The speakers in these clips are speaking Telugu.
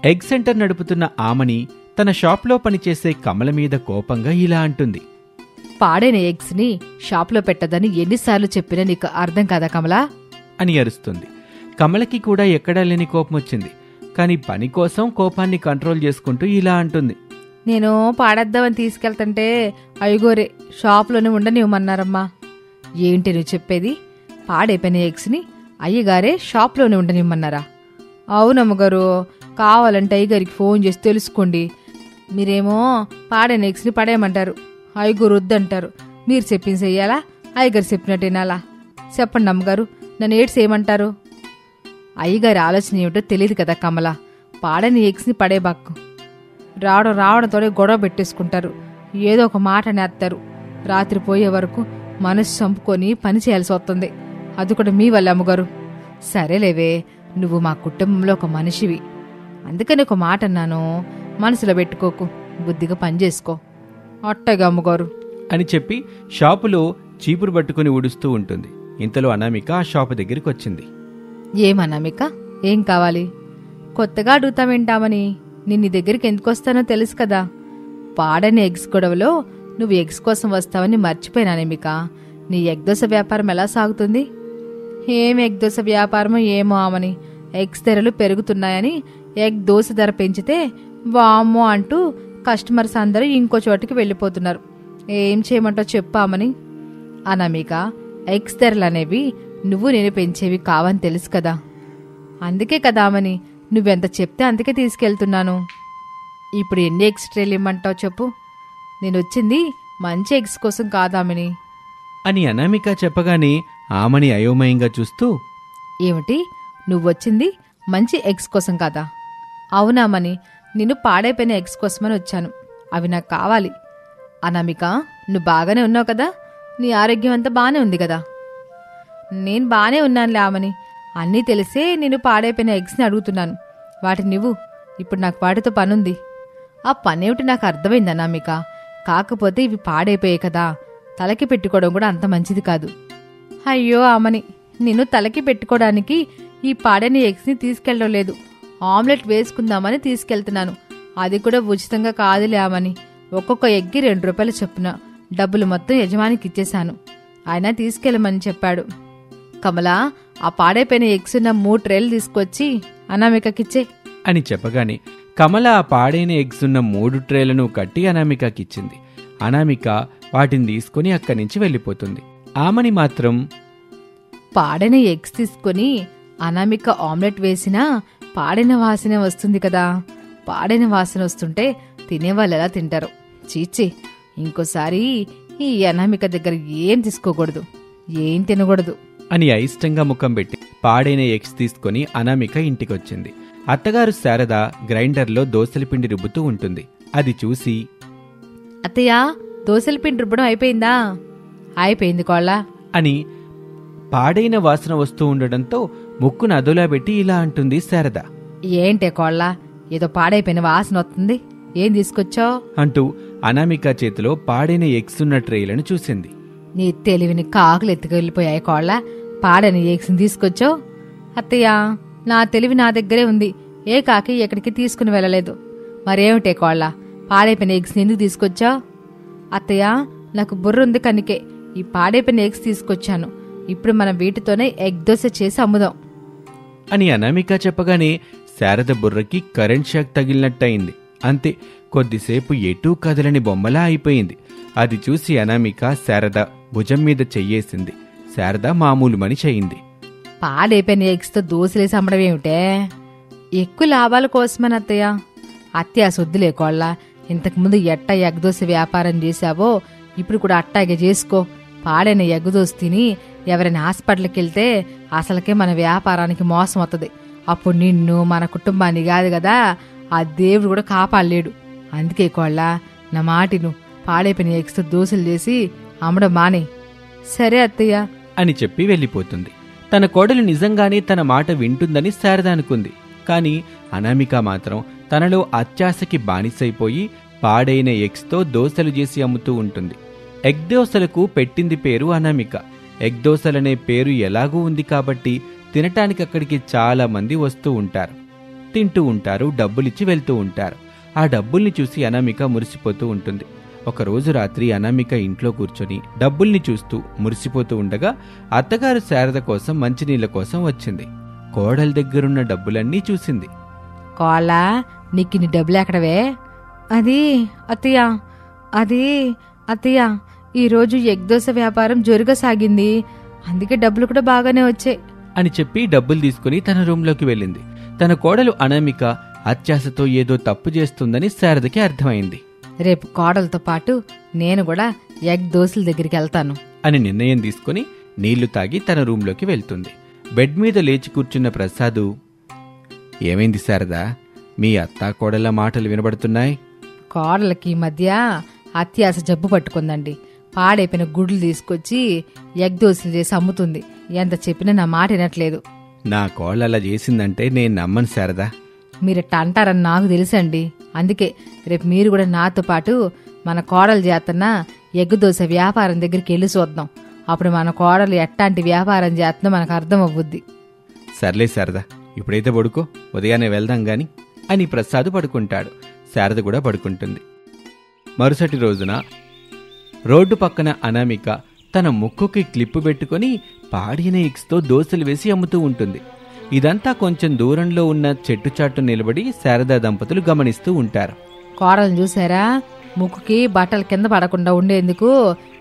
ఎగ్ సెంటర్ నడుపుతున్న ఆమని తన షాప్లో పనిచేసే కమల మీద కోపంగా ఇలా అంటుంది. పాడైన ఎగ్స్ ని షాప్లో పెట్టదని ఎన్నిసార్లు చెప్పినా నీకు అర్థం కాదా కమలా అని అరుస్తుంది. కమలకి కూడా ఎక్కడా లేని కోపం వచ్చింది. కాని పని కోసం కోపాన్ని కంట్రోల్ చేసుకుంటూ ఇలా అంటుంది. నేను పాడేద్దామని తీసుకెళ్తుంటే అయ్యగోరే షాప్లోనే ఉండనివ్వమన్నారమ్మా. ఏంటి నువ్వు చెప్పేది? పాడైపోయిన ఎగ్స్ ని అయ్యగారే షాప్లోనే ఉండనివ్వమన్నారా? అవునమ్మగారు, కావాలంటే అయ్యగారికి ఫోన్ చేసి తెలుసుకోండి. మీరేమో పాడైన ఎగ్స్ ని పడేయమంటారు, అయ్యగారు వద్దంటారు. మీరు చెప్పింది చెయ్యాలా, అయ్యగారు చెప్పినట్టు వినాలా? చెప్పండి అమ్మగారు, నన్ను ఏడు చేయమంటారు? అయ్యగారి ఆలోచన ఏమిటో తెలియదు కదా కమల. పాడని ఎగ్స్ని పడేబాక్కు. రావడంతోనే గొడవ పెట్టేసుకుంటారు, ఏదో ఒక మాట నేస్తారు. రాత్రి పోయే వరకు మనసు చంపుకొని పని చేయాల్సి వస్తుంది. అది కూడా మీ వల్ల అమ్మగారు. సరేలేవే, నువ్వు మా కుటుంబంలో ఒక మనిషివి, అందుకని ఒక మాట అన్నాను, మనసులో పెట్టుకోకు, బుద్ధిగా పని చేసుకో. అట్టగా అమ్మగారు అని చెప్పి షాపులో చీపురు పట్టుకుని ఊడుస్తూ ఉంటుంది. ఇంతలో అనామిక ఆ షాపు దగ్గరికి వచ్చింది. ఏమన్నామిక, ఏం కావాలి? కొత్తగా అడుగుతావేంటామని, నేను నీ దగ్గరికి ఎందుకు వస్తానో తెలుసు కదా. పాడని ఎగ్స్ గొడవలో నువ్వు ఎగ్స్ కోసం వస్తావని మర్చిపోయినానేమిక. నీ ఎగ్ దోశ వ్యాపారం ఎలా సాగుతుంది? ఏం ఎగ్ దోశ వ్యాపారమో ఏమో ఆమని, ఎగ్స్ ధరలు పెరుగుతున్నాయని ఎగ్ దోశ ధర పెంచితే వామ్మో అంటూ కస్టమర్స్ అందరూ ఇంకో చోటికి వెళ్ళిపోతున్నారు. ఏం చేయమంటావు చెప్పామని. అనామిక, ఎగ్స్ ధరలు అనేవి నువ్వు నేను పెంచేవి కావని తెలుసు కదా. అందుకే కదా అమని నువ్వెంత చెప్తే అందుకే తీసుకెళ్తున్నాను. ఇప్పుడు ఎన్ని ఎగ్స్ ట్రేలు ఇమ్మంటావు చెప్పు? నేను వచ్చింది మంచి ఎగ్స్ కోసం కాదామని అని అనామిక చెప్పగానే ఆమని అయోమయంగా చూస్తూ, ఏమిటి నువ్వొచ్చింది మంచి ఎగ్స్ కోసం కాదా? అవునామని, నేను పాడైపోయిన ఎగ్స్ కోసమని వచ్చాను, అవి నాకు కావాలి. అనామిక, నువ్వు బాగానే ఉన్నావు కదా, నీ ఆరోగ్యం అంతా బాగానే ఉంది కదా? నేను బాగానే ఉన్నానులే ఆమని, అన్నీ తెలిసే నేను పాడైపోయిన ఎగ్స్ని అడుగుతున్నాను. వాటిని నువ్వు, ఇప్పుడు నాకు వాటితో పనుంది. ఆ పనేమిటి నాకు అర్థమైంది అనామిక, కాకపోతే ఇవి పాడైపోయాయి కదా, తలకి పెట్టుకోవడం కూడా అంత మంచిది కాదు. అయ్యో ఆమని, నేను తలకి పెట్టుకోవడానికి ఈ పాడైన ఎగ్స్ని తీసుకెళ్ళడం లేదు, ఆమ్లెట్ వేసుకుందామని తీసుకెళ్తున్నాను. అది కూడా ఉచితంగా కాదులే ఆమని, ఒక్కొక్క ఎగ్గి 2 రూపాయలు చొప్పున, డబ్బులు మొత్తం యజమానికి ఇచ్చేశాను, ఆయన తీసుకెళ్ళమని చెప్పాడు. కమలా, ఆ పాడైపోయిన ఎగ్స్ ఉన్న 3 ట్రేలు తీసుకొచ్చి అనామికకిచ్చే అని చెప్పగానే కమల ఆ పాడైన ఎగ్స్ ఉన్న 3 ట్రేలను కట్టి అనామికకిచ్చింది. అనామిక వాటిని తీసుకుని అక్కడి నుంచి వెళ్ళిపోతుంది. ఆమని మాత్రం, పాడైన ఎగ్స్ తీసుకుని అనామిక ఆమ్లెట్ వేసినా పాడైన వాసన వస్తుంది కదా, పాడైన వాసన వస్తుంటే తినేవాళ్ళు ఎలా తింటారు? చీచి, ఇంకోసారి ఈ అనామిక దగ్గర ఏం తీసుకోకూడదు, ఏం తినకూడదు అని అయిష్టంగా ముఖం పెట్టి పాడైన ఎగ్స్ తీసుకుని అనామిక ఇంటికొచ్చింది. అత్తగారు శారద గ్రైండర్లో దోసల పిండి రుబ్బుతూ ఉంటుంది. అది చూసి, అత్తయ్య, దోసల పిండి రుబ్బడం అయిపోయిందా? అయిపోయింది కోళ్ళ అని పాడైన వాసన వస్తూ ఉండడంతో ముక్కును అదోలా పెట్టి ఇలా అంటుంది శారద. ఏంటే కోళ్ళ, ఏదో పాడైపోయిన వాసన వస్తుంది, ఏం తీసుకొచ్చావు అంటూ అనామిక చేతిలో పాడైన ఎగ్స్ ఉన్న ట్రేలను చూసింది. నీ తెలివిని కాకులు ఎత్తుకెళ్ళిపోయాయి కోళ్ళ, పాడైన ఎగ్స్ని తీసుకొచ్చావు? అత్తయ్య, నా తెలివి నా దగ్గరే ఉంది, ఏ కాకి ఎక్కడికి తీసుకుని వెళ్ళలేదు. మరేమిటే కోళ్ళ, పాడైపోయిన ఎగ్స్ని ఎందుకు తీసుకొచ్చావు? అత్తయ్య, నాకు బుర్ర ఉంది కనుకే ఈ పాడైపోయిన ఎగ్స్ తీసుకొచ్చాను, ఇప్పుడు మనం వీటితోనే ఎగ్ దోశ చేసి అమ్ముదాం అని అనామిక చెప్పగానే శారద బుర్రకి కరెంట్ షాక్ తగిలినట్టయింది. అంతే, కొద్దిసేపు ఎటూ కదలని బొమ్మలా అయిపోయింది. అది చూసి అనామిక శారద భుజం మీద చెయ్యేసింది. శారద మామూలు మనిషి అయింది. పాడైపోయిన ఎగ్స్తో దోశలేసి అమ్మడం ఏమిటే? ఎక్కువ లాభాల కోసమని అత్తయ్య. అత్య సొద్దులే కోళ్ళ, ఇంతకుముందు ఎట్టా ఎగ్ దోశ వ్యాపారం చేశావో ఇప్పుడు కూడా అట్టాగే చేసుకో. పాడైన ఎగ్ దోశ తిని ఎవరైనా హాస్పిటల్కి వెళ్తే అసలుకే మన వ్యాపారానికి మోసం అవుతుంది. అప్పుడు నిన్ను మన కుటుంబాన్ని కాదు కదా ఆ దేవుడు కూడా కాపాడలేడు. అందుకే కోళ్ళ, నా మాటిను, పాడైపోయిన ఎగ్స్తో దోశలు చేసి అమ్మడం మానే. సరే అత్తయ్య అని చెప్పి వెళ్ళిపోతుంది. తన కోడలు నిజంగానే తన మాట వింటుందని శారద అనుకుంది. కాని అనామిక మాత్రం తనలో అత్యాశకి బానిసైపోయి పాడైన ఎగ్స్తో దోశలు చేసి అమ్ముతూ ఉంటుంది. ఎగ్ దోశలకు పెట్టింది పేరు అనామిక. ఎగ్ దోశలనే పేరు ఎలాగూ ఉంది కాబట్టి తినటానికి అక్కడికి చాలా మంది వస్తూ ఉంటారు. తింటూ ఉంటారు, డబ్బులిచ్చి వెళ్తూ ఉంటారు. ఆ డబ్బుల్ని చూసి అనామిక మురిసిపోతూ ఉంటుంది. ఒకరోజు రాత్రి అనామిక ఇంట్లో కూర్చొని డబ్బుల్ని చూస్తూ మురిసిపోతూ ఉండగా అత్తగారు శారద కోసం మంచినీళ్ళ కోసం వచ్చింది. కోడలి దగ్గరున్న డబ్బులన్నీ చూసింది. కోళ్ళ నీకిన్ని డబ్బులు ఎక్కడవే? అది అత్తయ్య ఈరోజు ఎగ్ దోశ వ్యాపారం జోరుగా సాగింది, అందుకే డబ్బులు కూడా బాగానే వచ్చాయి అని చెప్పి డబ్బులు తీసుకుని తన రూంలోకి వెళ్ళింది. తన కోడలు అనామిక అత్యాశతో ఏదో తప్పు చేస్తుందని శారదకి అర్థమైంది. రేపు కోడలతో పాటు నేను కూడా ఎగ్ దోశల దగ్గరికి వెళ్తాను అని నిర్ణయం తీసుకుని నీళ్లు తాగి తన రూంలోకి వెళ్తుంది. బెడ్ మీద లేచి కూర్చున్న ప్రసాదు, ఏమైంది శారదా, మీ అత్తా కోడల మాటలు వినబడుతున్నాయి? కోడలకి ఈ మధ్య అత్యాశ జబ్బు పట్టుకుందండి. పాడైపోయిన గుడ్లు తీసుకొచ్చి ఎగ్ దోశలు చేసి అమ్ముతుంది. ఎంత చెప్పినా నా మాట వినట్లేదు. నా కోళ్ళ అలా చేసిందంటే నేను నమ్మను శారదా. మీరట్ట అంటారని నాకు తెలుసండి. అందుకే రేపు మీరు కూడా నాతో పాటు మన కోడలు చేస్తున్న ఎగ్ దోశ వ్యాపారం దగ్గరికి వెళ్ళి చూద్దాం. అప్పుడు మన కోడలు ఎట్టాంటి వ్యాపారం చేస్తుందో మనకు అర్థం అవ్వుద్ది. సర్లే శారదా, ఇప్పుడైతే పడుకో, ఉదయాన్నే వెళ్దాం గాని అని ప్రసాద్ పడుకుంటాడు. శారద కూడా పడుకుంటుంది. మరుసటి రోజున రోడ్డు పక్కన అనామిక తన ముక్కుకి క్లిప్పు పెట్టుకుని పాడిన ఎగ్స్తో దోశలు వేసి అమ్ముతూ ఉంటుంది. ఇదంతా కొంచెం దూరంలో ఉన్న చెట్టు చాటు నిలబడి శారదా దంపతులు గమనిస్తూ ఉంటారు. కోడలను చూసారా? ముక్కుకి బట్టలు కింద పడకుండా ఉండేందుకు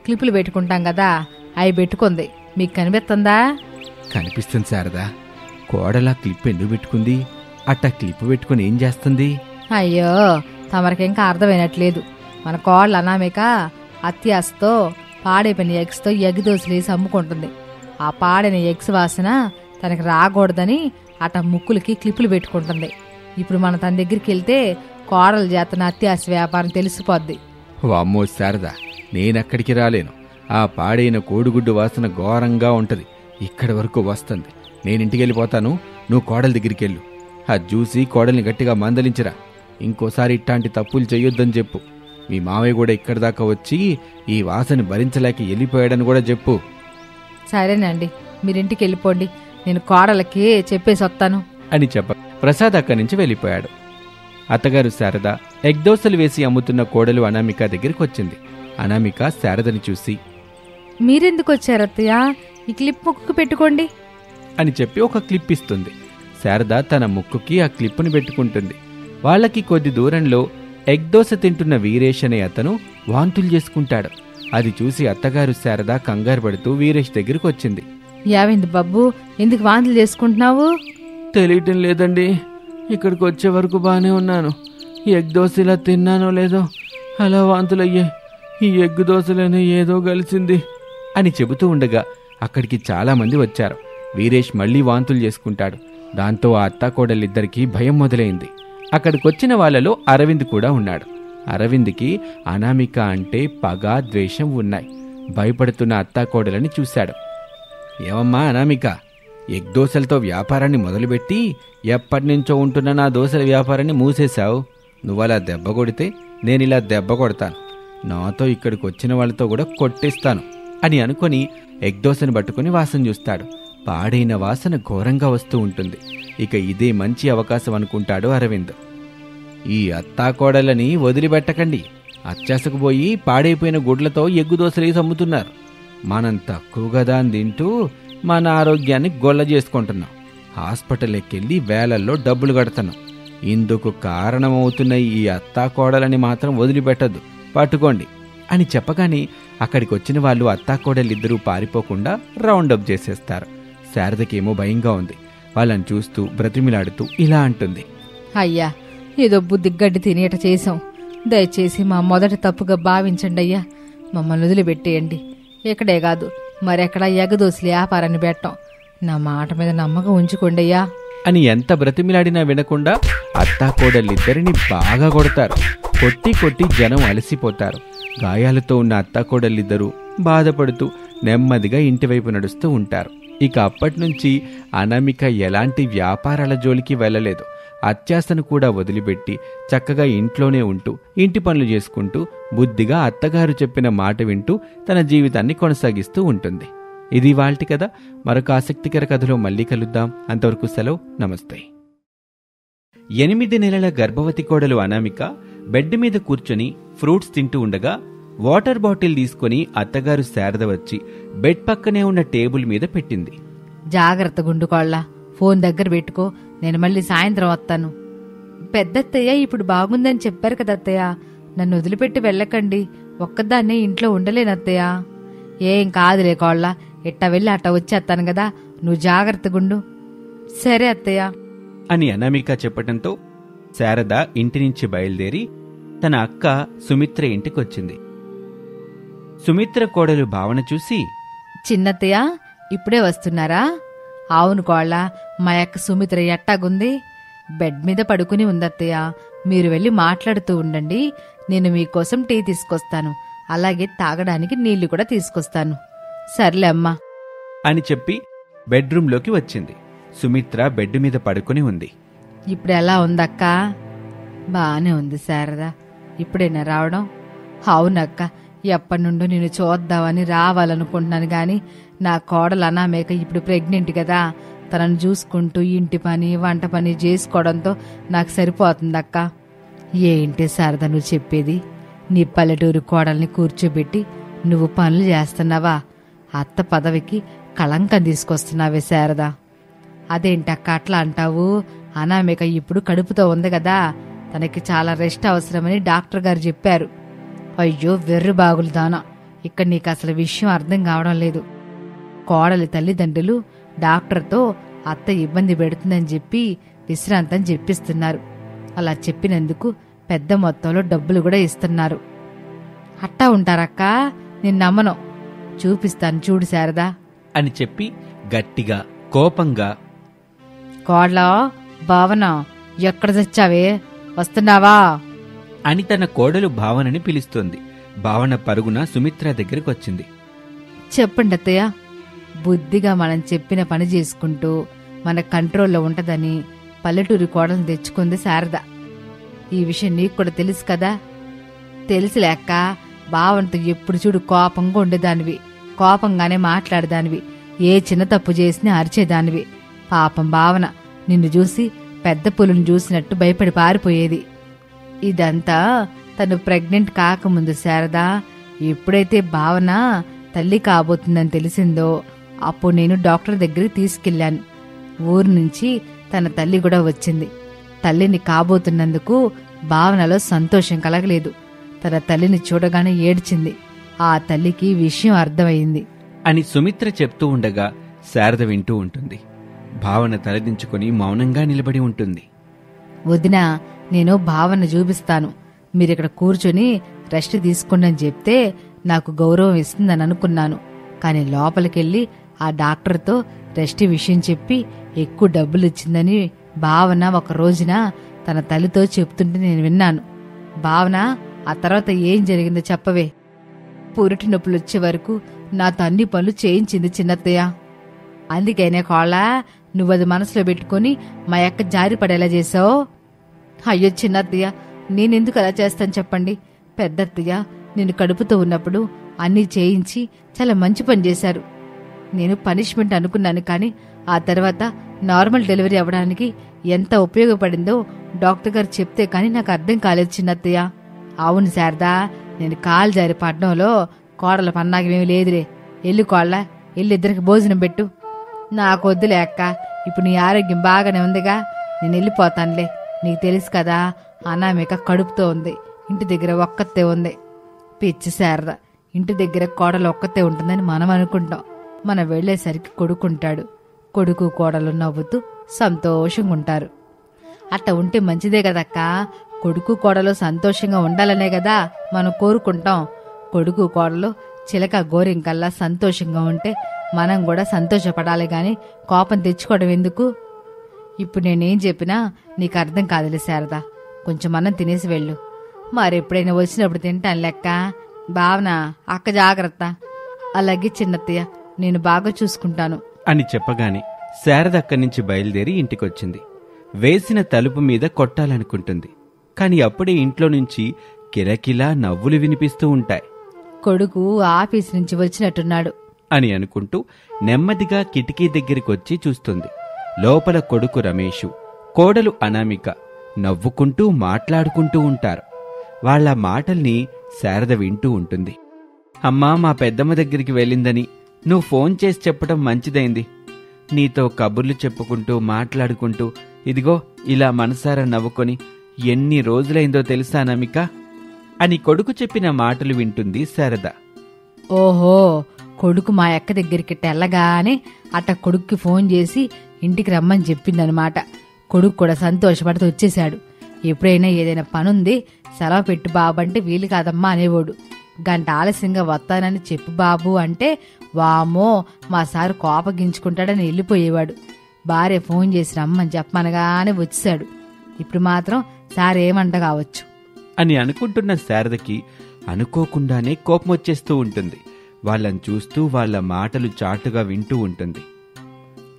క్లిప్పులు పెట్టుకుంటాం కదా, అవి పెట్టుకుంది. మీకు కనిపిస్తుందా? కనిపిస్తుంది శారదా. కోడలా క్లిప్ ఎందుకు పెట్టుకుంది? అట్టా క్లిప్పు పెట్టుకుని ఏం చేస్తుంది? అయ్యో, తమరికింకా అర్థమైనట్లేదు. మన కోడలు అనామిక అత్యాశతో పాడైపోయిన ఎగ్స్తో ఎగ్ దోశలు వేసి అమ్ముకుంటుంది. ఆ పాడైన ఎగ్స్ వాసన తనకి రాకూడదని అట ముక్కులకి క్లిప్పులు పెట్టుకుంటుంది. ఇప్పుడు మనం తన దగ్గరికి వెళ్తే కోడలు చేతన అత్యాశ వ్యాపారం తెలిసిపోద్ది. వామ్మో శారదా, నేనక్కడికి రాలేను. ఆ పాడైన కోడిగుడ్డు వాసన ఘోరంగా ఉంటది. ఇక్కడి వరకు వస్తుంది. నేనింటికి వెళ్ళిపోతాను, నువ్వు కోడల దగ్గరికి వెళ్ళు. అది చూసి కోడల్ని గట్టిగా మందలించరా. ఇంకోసారి ఇట్లాంటి తప్పులు చెయ్యొద్దని చెప్పు. మీ మావయ్య కూడా ఇక్కడి దాకా వచ్చి ఈ వాసన భరించలేక వెళ్ళిపోయాడని కూడా చెప్పు. సరేనండి, మీరింటికి వెళ్ళిపోండి, నేను కోడలకి చెప్పేసి వస్తాను అని ప్రసాద్ అక్కడి నుంచి వెళ్ళిపోయాడు. అత్తగారు శారద ఎగ్ దోశలు వేసి అమ్ముతున్న కోడలు అనామిక దగ్గరికి వచ్చింది. అనామిక శారదని చూసి, మీరెందుకు వచ్చారు అత్తయ్య? ఈ క్లిప్ ముక్కుకు పెట్టుకోండి అని చెప్పి ఒక క్లిప్ ఇస్తుంది. శారద తన ముక్కుకి ఆ క్లిప్పుని పెట్టుకుంటుంది. వాళ్ళకి కొద్ది దూరంలో ఎగ్ దోశ తింటున్న వీరేష్ అనే అతను వాంతులు చేసుకుంటాడు. అది చూసి అత్తగారు శారద కంగారు పడుతూ వీరేష్ దగ్గరికి వచ్చింది. యావింది బాబు, ఎందుకు వాంతులు చేసుకుంటున్నావు? తెలియటం లేదండి, ఇక్కడికి వచ్చే వరకు బానే ఉన్నాను. ఈ ఎగ్ దోశ ఇలా తిన్నానో లేదో అలా వాంతులయ్యాయి. ఈ ఎగ్ దోశలోనే ఏదో కలిసింది అని చెబుతూ ఉండగా అక్కడికి చాలా మంది వచ్చారు. వీరేష్ మళ్లీ వాంతులు చేసుకుంటాడు. దాంతో ఆ అత్తాకోడలిద్దరికీ భయం మొదలైంది. అక్కడికొచ్చిన వాళ్లలో అరవింద్ కూడా ఉన్నాడు. అరవింద్కి అనామిక అంటే పగ, ద్వేషం ఉన్నాయి. భయపడుతున్న అత్తాకోడలని చూశాడు. ఏమమ్మా అనామిక, ఎగ్ దోశలతో వ్యాపారాన్ని మొదలుపెట్టి ఎప్పటినుంచో ఉంటున్న నా దోశల వ్యాపారాన్ని మూసేశావు. నువ్వలా దెబ్బ కొడితే నేనిలా దెబ్బ కొడతాను. నాతో ఇక్కడికి వచ్చిన వాళ్ళతో కూడా కొట్టిస్తాను అని అనుకుని ఎగ్ దోశను పట్టుకుని వాసన చూస్తాడు. పాడైన వాసన ఘోరంగా వస్తూ ఉంటుంది. ఇక ఇదే మంచి అవకాశం అనుకుంటాడు అరవింద్. ఈ అత్తాకోడలని వదిలిపెట్టకండి. అత్యాశకు పోయి పాడైపోయిన గుడ్లతో ఎగ్గు దోశలేసి అమ్ముతున్నారు. మనం తక్కువగా దాన్ని తింటూ మన ఆరోగ్యాన్ని గొల్ల చేసుకుంటున్నాం. హాస్పిటల్ ఎక్కెళ్ళి వేలల్లో డబ్బులు కడుతున్నాం. ఇందుకు కారణమవుతున్న ఈ అత్తాకోడలని మాత్రం వదిలిపెట్టద్దు, పట్టుకోండి అని చెప్పగానే అక్కడికి వచ్చిన వాళ్ళు అత్తాకోడలిద్దరూ పారిపోకుండా రౌండప్ చేసేస్తారు. శారదకేమో భయంగా ఉంది. వాళ్ళని చూస్తూ బ్రతిమిలాడుతూ ఇలా అంటుంది. అయ్యా, ఏదో బుద్ధి గడ్డి తినేట చేసాం. దయచేసి మా మొదటి తప్పుగా భావించండి అయ్యా. మమ్మల్ని వదిలిపెట్టేయండి. ఇక్కడే కాదు మరెక్కడా ఎగదోసులు వ్యాపారాన్ని పెట్టాం. నా మాట మీద నమ్మకం ఉంచుకోండి అయ్యా అని ఎంత బ్రతిమిలాడినా వినకుండా అత్తాకోడలిద్దరిని బాగా కొడతారు. కొట్టి కొట్టి జనం అలసిపోతారు. గాయాలతో ఉన్న అత్తాకోడలిద్దరూ బాధపడుతూ నెమ్మదిగా ఇంటివైపు నడుస్తూ ఉంటారు. ఇక అప్పటినుంచి అనామిక ఎలాంటి వ్యాపారాల జోలికి వెళ్ళలేదు. అత్యాశను కూడా వదిలిపెట్టి చక్కగా ఇంట్లోనే ఉంటూ ఇంటి పనులు చేసుకుంటూ బుద్ధిగా అత్తగారు చెప్పిన మాట వింటూ తన జీవితాన్ని కొనసాగిస్తూ ఉంటుంది. ఇది ఇవాల్టి కథ. మరొక ఆసక్తికర కథలో మళ్ళీ కలుద్దాం. అంతవరకు సెలవు. నమస్తే. 8 నెలల గర్భవతి కోడలు అనామిక బెడ్ మీద కూర్చొని ఫ్రూట్స్ తింటూ ఉండగా వాటర్ బాటిల్ తీసుకుని అత్తగారు శారద వచ్చి బెడ్ పక్కనే ఉన్న టేబుల్ మీద పెట్టింది. జాగ్రత్త గుండుకోళ్ళ, ఫోన్ దగ్గర పెట్టుకో, నేను మళ్ళీ సాయంత్రం వస్తాను. పెద్దత్తయ్య ఇప్పుడు బాగుందని చెప్పారు కదా అత్తయ్య, నన్ను వదిలిపెట్టి వెళ్ళకండి, ఒక్కదాన్నే ఇంట్లో ఉండలేనత్తయ్య. ఏం కాదులే కోళ్ళ, ఇట్టా వెళ్ళి అట్టా వచ్చేస్తాను కదా, నువ్వు జాగ్రత్తగుండు. సరే అత్తయ్య అని అనామిక చెప్పటంతో శారద ఇంటి నుంచి బయలుదేరి తన అక్క సుమిత్ర ఇంటికొచ్చింది. సుమిత్ర కోడలు భావన చూసి, చిన్నత్తయ్య ఇప్పుడే వస్తున్నారా? అవును కోళ్ళ, మా అక్క సుమిత్ర ఎట్టాగుంది? బెడ్ మీద పడుకుని ఉందత్తయ్య, మీరు వెళ్ళి మాట్లాడుతూ ఉండండి, నేను మీకోసం టీ తీసుకొస్తాను, అలాగే తాగడానికి నీళ్లు కూడా తీసుకొస్తాను. సర్లే అమ్మా అని చెప్పి బెడ్రూంలోకి వచ్చింది. సుమిత్ర బెడ్ మీద పడుకుని ఉంది. ఇప్పుడు ఎలా ఉందక్క? బానే ఉంది శారదా, ఇప్పుడేనా రావడం? అవునక్క, ఎప్పటి నుండో నేను చూద్దామని రావాలనుకుంటున్నాను గాని నా కోడలు అనామేక ఇప్పుడు ప్రెగ్నెంట్ కదా, తనను చూసుకుంటూ ఇంటి పని వంట పని చేసుకోవడంతో నాకు సరిపోతుందక్క. ఏంటి శారదా నువ్వు చెప్పేది? నీ పల్లెటూరు కోడల్ని కూర్చోబెట్టి నువ్వు పనులు చేస్తున్నావా? అత్త పదవికి కళంకం తీసుకొస్తున్నావే శారదా. అదేంటక్క అట్లా అంటావు? అనామిక ఇప్పుడు కడుపుతో ఉంది కదా, తనకి చాలా రెస్ట్ అవసరమని డాక్టర్ గారు చెప్పారు. అయ్యో వెర్రు బాగులు దానా, ఇక్కడ నీకు అసలు విషయం అర్థం కావడం లేదు. కోడలి తల్లిదండ్రులు డాక్టర్తో అత్త ఇబ్బంది పెడుతుందని చెప్పి విశ్రాంతం చెప్పిస్తున్నారు. అలా చెప్పినందుకు పెద్ద మొత్తంలో డబ్బులు కూడా ఇస్తున్నారు. అట్టా ఉంటారక్క, నేను నమ్మను. చూపిస్తాను చూడు శారదా అని చెప్పి గట్టిగా కోపంగా, కోడలా భావన ఎక్కడ తెచ్చావే, వస్తున్నావా అని తన కోడలు భావనని పిలుస్తోంది. భావన పరుగున సుమిత్ర దగ్గరకొచ్చింది. చెప్పండి అత్తయ్య. బుద్ధిగా మనం చెప్పిన పని చేసుకుంటూ మన కంట్రోల్లో ఉంటదని పల్లెటూరి కోడలను తెచ్చుకుంది శారద. ఈ విషయం నీకు కూడా తెలుసు కదా? తెలిసి లేక భావనతో ఎప్పుడు చూడు కోపంగా ఉండేదానివి, కోపంగానే మాట్లాడేదానివి, ఏ చిన్న తప్పు చేసినా అరిచేదానివి. పాపం భావన నిన్ను చూసి పెద్ద పులును చూసినట్టు భయపడి పారిపోయేది. ఇదంతా తను ప్రెగ్నెంట్ కాకముందు శారదా. ఎప్పుడైతే భావన తల్లి కాబోతుందని తెలిసిందో అప్పుడు నేను డాక్టర్ దగ్గరికి తీసుకెళ్లాను. ఊరు నుంచి తన తల్లి కూడా వచ్చింది. తల్లిని కాబోతున్నందుకు భావనలో సంతోషం కలగలేదు. తన తల్లిని చూడగానే ఏడ్చింది. ఆ తల్లికి విషయం అర్థమైంది అని సుమిత్ర చెప్తూ ఉండగా శారద వింటూ ఉంటుంది. భావన తలదించుకుని మౌనంగా నిలబడి ఉంటుంది. వదినా, నేను భావన చూపిస్తాను, మీరిక్కడ కూర్చొని రెస్ట్ తీసుకోండి అని చెప్తే నాకు గౌరవం ఇస్తుందని అనుకున్నాను. కానీ లోపలికెళ్ళి ఆ డాక్టర్తో రెస్ట్ విషయం చెప్పి ఎక్కువ డబ్బులు ఇచ్చిందని భావన ఒక రోజున తన తల్లితో చెప్తుంటే నేను విన్నాను. భావన, ఆ తర్వాత ఏం జరిగిందో చెప్పవే. పురిటి నొప్పులు వచ్చే వరకు నాతో అన్ని పనులు చేయించింది చిన్నత్తయ్య. అందుకేనే కోళ్ళ, నువ్వది మనసులో పెట్టుకుని మా అక్క జారి పడేలా చేసావు. అయ్యో చిన్నత్తయ్య, నేనెందుకు అలా చేస్తాను చెప్పండి. పెద్దత్తయ్య నేను కడుపుతో ఉన్నప్పుడు అన్నీ చేయించి చాలా మంచి పని చేశారు. నేను పనిష్మెంట్ అనుకున్నాను, కానీ ఆ తర్వాత నార్మల్ డెలివరీ అవ్వడానికి ఎంత ఉపయోగపడిందో డాక్టర్ గారు చెప్తే కానీ నాకు అర్థం కాలేదు చిన్నత్తయ్య. అవును శారదా, నేను కాలు జారి పడ్డంలో కోడల పన్నాగమేమి లేదులే. ఎల్లు కోళ్ళ, ఇద్దరికి భోజనం పెట్టు. నాకు వద్దులే అక్క, ఇప్పుడు నీ ఆరోగ్యం బాగానే ఉందిగా, నేను వెళ్ళిపోతానులే. నీకు తెలుసు కదా, అనామిక కడుపుతో ఉంది, ఇంటి దగ్గర ఒక్కతే ఉంది. పిచ్చి శారద, ఇంటి దగ్గర కోడలు ఒక్కతే ఉంటుందని మనం అనుకుంటాం. మనం వెళ్లేసరికి కొడుకుంటాడు. కొడుకు కోడలు నవ్వుతూ సంతోషంగా ఉంటారు. అట్ట ఉంటే మంచిదే కదక్క. కొడుకు కోడలు సంతోషంగా ఉండాలనే కదా మనం కోరుకుంటాం. కొడుకు కోడలు చిలక గోరింకల్లా సంతోషంగా ఉంటే మనం కూడా సంతోషపడాలి గాని కోపం తెచ్చుకోవడం ఎందుకు? ఇప్పుడు నేనేం చెప్పినా నీకు అర్థం కాదులే శారదా, కొంచెం అన్నం తినేసి వెళ్ళు. మరెప్పుడైనా వచ్చినప్పుడు తింటాను లెక్క. భావన, అక్క జాగ్రత్త. అలాగే చిన్నత్తయ్య, నేను బాగా చూసుకుంటాను అని చెప్పగానే శారద అక్కడి నుంచి బయలుదేరి ఇంటికొచ్చింది. వేసిన తలుపు మీద కొట్టాలనుకుంటుంది. కాని అప్పుడే ఇంట్లో నుంచి కిరకిలా నవ్వులు వినిపిస్తూ ఉంటాయి. కొడుకు ఆఫీస్ నుంచి వచ్చినట్టున్నాడు అని అనుకుంటూ నెమ్మదిగా కిటికీ దగ్గరికొచ్చి చూస్తుంది. లోపల కొడుకు రమేషు, కోడలు అనామిక నవ్వుకుంటూ మాట్లాడుకుంటూ ఉంటారు. వాళ్ళ మాటల్ని శారద వింటూ ఉంటుంది. అమ్మా, మా పెద్దమ్మ దగ్గరికి వెళ్ళిందని నువ్వు ఫోన్ చేసి చెప్పడం మంచిదైంది. నీతో కబుర్లు చెప్పుకుంటూ మాట్లాడుకుంటూ ఇదిగో ఇలా మనసారా నవ్వుకొని ఎన్ని రోజులైందో తెలుసా అనామిక అని కొడుకు చెప్పిన మాటలు వింటుంది శారద. ఓహో, కొడుకు మా అక్క దగ్గరికి తెల్లగానే అట్ట కొడుక్కి ఫోన్ చేసి ఇంటికి రమ్మని చెప్పిందనమాట. కొడుకు కూడా సంతోషపడుతూ వచ్చేశాడు. ఎప్పుడైనా ఏదైనా పనుంది సెలవు పెట్టు బాబు అంటే వీలు కాదమ్మా అనేవాడు. గంట ఆలస్యంగా వస్తానని చెప్పు బాబు అంటే వామో మా సారు కోపగించుకుంటాడని వెళ్ళిపోయేవాడు. భార్య ఫోన్ చేసి రమ్మని చెప్పనగానే వచ్చేశాడు. ఇప్పుడు మాత్రం సార్ ఏమంట కావచ్చు అని అనుకుంటున్న శారదకి అనుకోకుండానే కోపం వచ్చేస్తూ ఉంటుంది. వాళ్ళని చూస్తూ వాళ్ళ మాటలు చాటుగా వింటూ ఉంటుంది.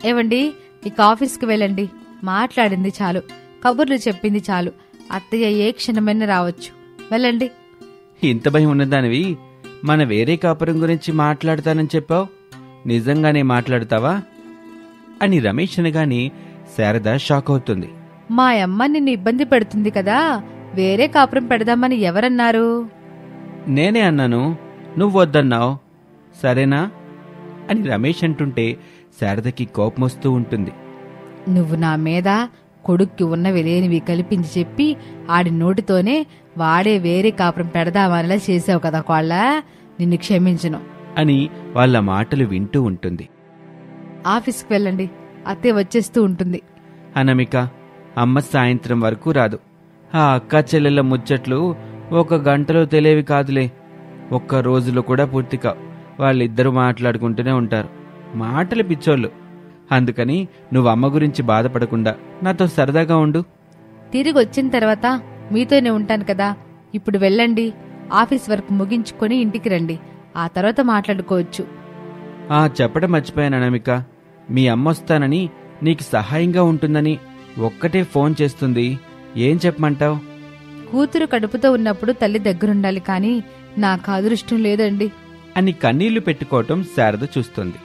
ఏవండి, ఇక ఆఫీస్కి వెళ్ళండి. మాట్లాడింది చాలు, కబుర్లు చెప్పింది చాలు. అత్తయ్య ఏ క్షణమైనా రావచ్చు. వెళ్ళండి. ఇంత భయం ఉన్నదానివి మన వేరే కాపురం గురించి మాట్లాడతానని చెప్పావు, నిజంగానే మాట్లాడతావా అని రమేష్ అనగానే శారద షాక్ అవుతుంది. మా అమ్మ నిన్ను ఇబ్బంది పెడుతుంది కదా, వేరే కాపురం పెడదామని ఎవరన్నారు? నేనే అన్నాను, నువ్వు వద్దన్నావు, సరేనా అని రమేష్ అంటుంటే శారదకి కోపమొస్తూ ఉంటుంది. నువ్వు నా మీద కొడుక్కి ఉన్నవి లేనివి కల్పించి చెప్పి ఆడి నోటితోనే వాడే వేరే కాపురం పెడదామనిలా చేసావు కదా కోళ్ళ, నిన్ను క్షమించను అని వాళ్ళ మాటలు వింటూ ఉంటుంది. ఆఫీస్కి వెళ్ళండి, అత్తే వచ్చేస్తూ ఉంటుంది. అనామిక, అమ్మ సాయంత్రం వరకు రాదు. ఆ అక్క చెల్లెళ్ళ ముచ్చట్లు 1 గంటలో తెలియవి కాదులే, 1 రోజులో కూడా పూర్తి కావు. వాళ్ళిద్దరూ మాట్లాడుకుంటూనే ఉంటారు. మాటలు పిచ్చోళ్ళు. అందుకని నువ్వు అమ్మ గురించి బాధపడకుండా నాతో సరదాగా ఉండు. తిరిగి వచ్చిన తర్వాత మీతోనే ఉంటాను కదా. ఇప్పుడు వెళ్ళండి, ఆఫీస్ వర్క్ ముగించుకొని ఇంటికి రండి. ఆ తర్వాత మాట్లాడుకోవచ్చు. చెప్పడం మర్చిపోయాను అనామిక, మీ అమ్మ వస్తానని నీకు సహాయంగా ఉంటుందని ఒక్కటే ఫోన్ చేస్తుంది. ఏం చెప్పమంటావు? కూతురు కడుపుతో ఉన్నప్పుడు తల్లి దగ్గరుండాలి, కానీ నాకు అదృష్టం లేదండి అని కన్నీళ్లు పెట్టుకోవటం శారద చూస్తుంది.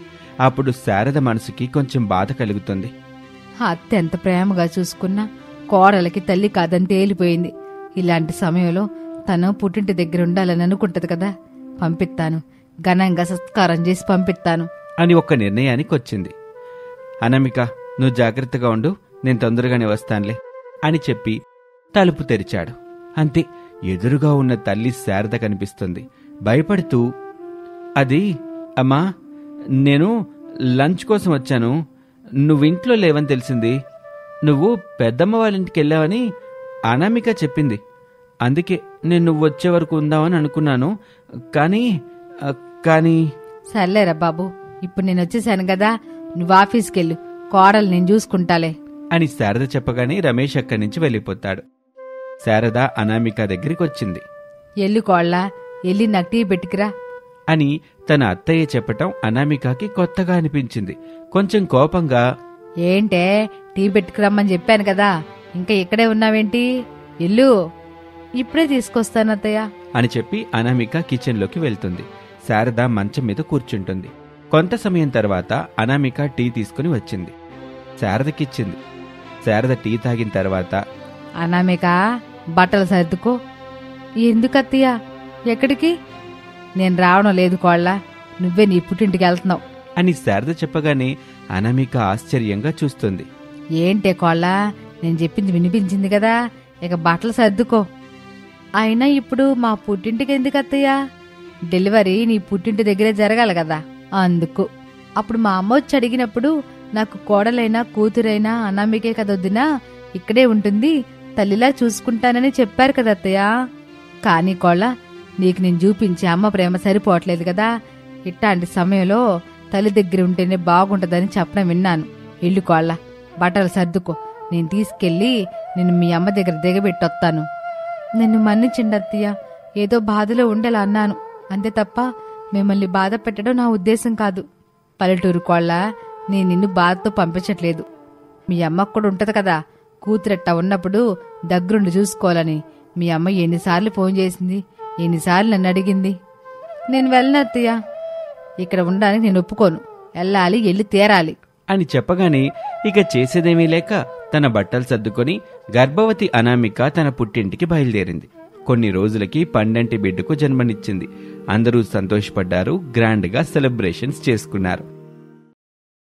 అప్పుడు శారద మనసుకి కొంచెం బాధ కలుగుతుంది. అత్త ఎంత ప్రేమగా చూసుకున్నా కోడలకి తల్లి కాదని తేలిపోయింది. ఇలాంటి సమయంలో తను పుట్టింటి దగ్గర ఉండాలని అనుకుంటది కదా. పంపిస్తాను, ఘనంగా సత్కారం చేసి పంపిస్తాను అని ఒక నిర్ణయానికి వచ్చింది. అనామిక, నువ్వు జాగ్రత్తగా ఉండు, నేను తొందరగానే వస్తానులే అని చెప్పి తలుపు తెరిచాడు. అంతే, ఎదురుగా ఉన్న తల్లి శారద కనిపిస్తుంది. భయపడుతూ, అది అమ్మా, నేను లంచ్ కోసం వచ్చాను, నువ్వింట్లో లేవని తెలిసింది. నువ్వు పెద్దమ్మ వాళ్ళ ఇంటికి వెళ్ళావని అనామిక చెప్పింది. అందుకే నేను నువ్వు వచ్చే వరకు ఉందామని అనుకున్నాను. కానీ సర్లేరా బాబు, ఇప్పుడు నేను వచ్చేసాను కదా, నువ్వు ఆఫీస్కెళ్ళు, కోడలు నేను చూసుకుంటాలే అని శారద చెప్పగానే రమేష్ అక్కడి నుంచి వెళ్ళిపోతాడు. శారద అనామిక దగ్గరికి వచ్చింది. ఎల్లు కోళ్ళ, ఎల్లి నాకు టీ పెట్టుకురా అని తన అత్తయ్య చెప్పటం అనామికకి కొత్తగా అనిపించింది. కొంచెం కోపంగా, ఏంటే టీ పెట్టుకురమ్మని చెప్పాను కదా, ఇంకా ఇక్కడే ఉన్నావేంటి? ఎల్లు, ఇప్పుడే తీసుకొస్తాను అత్తయ్య అని చెప్పి అనామిక కిచెన్లోకి వెళ్తుంది. శారద మంచం మీద కూర్చుంటుంది. కొంత సమయం తర్వాత అనామిక టీ తీసుకుని వచ్చింది, శారదకిచ్చింది. శారద టీ తాగిన తర్వాత, అనామిక, బట్టలు సర్దుకో. ఎందుకత్తయ్య? ఎక్కడికి? నేను రావడం లేదు కోళ్ళ, నువ్వే నీ పుట్టింటికి వెళ్తున్నావు అని శారద చెప్పగానే అనామిక ఆశ్చర్యంగా చూస్తుంది. ఏంటే కోళ్ళ, నేను చెప్పింది వినిపించింది కదా, ఇక బట్టలు సర్దుకో. అయినా ఇప్పుడు మా పుట్టింటికి ఎందుకు అత్తయ్య? డెలివరీ నీ పుట్టింటి దగ్గరే జరగాలి కదా, అందుకు. అప్పుడు మా అమ్మ వచ్చి అడిగినప్పుడు నాకు కోడలైనా కూతురైనా అనామికే కదొద్దినా, ఇక్కడే ఉంటుంది, తల్లిలా చూసుకుంటానని చెప్పారు కదా అత్తయ్య. కానీ కోళ్ళ, నీకు నేను చూపించే అమ్మ ప్రేమ సరిపోవట్లేదు కదా. ఇట్లాంటి సమయంలో తల్లి దగ్గర ఉంటేనే బాగుంటుందని చెప్పడం విన్నాను. ఇల్లు కోళ్ళ, బట్టలు సర్దుకో, నేను తీసుకెళ్ళి నిన్ను మీ అమ్మ దగ్గర దిగబెట్టొస్తాను. నిన్ను మన్నించండి అత్తయ్య, ఏదో బాధలో ఉండేలా అన్నాను, అంతే తప్ప మిమ్మల్ని బాధ పెట్టడం నా ఉద్దేశం కాదు. పల్లెటూరు కోళ్ళ, నేను నిన్ను బాధతో పంపించట్లేదు. మీ అమ్మకు కూడా ఉంటది కదా, కూతురెట్ట ఉన్నప్పుడు దగ్గరుండి చూసుకోవాలని. మీ అమ్మ ఎన్నిసార్లు ఫోన్ చేసింది, ఎన్నిసార్లు నన్ను అడిగింది. నేను వెళ్ళను అత్తయ్య, ఇక్కడ ఉండడానికి నేను ఒప్పుకోను. వెళ్ళాలి, వెళ్ళి తీరాలి అని చెప్పగానే ఇక చేసేదేమీ లేక తన బట్టలు సర్దుకొని గర్భవతి అనామిక తన పుట్టింటికి బయలుదేరింది. కొన్ని రోజులకి పండంటి బిడ్డకు జన్మనిచ్చింది. అందరూ సంతోషపడ్డారు, గ్రాండ్గా సెలబ్రేషన్స్ చేసుకున్నారు.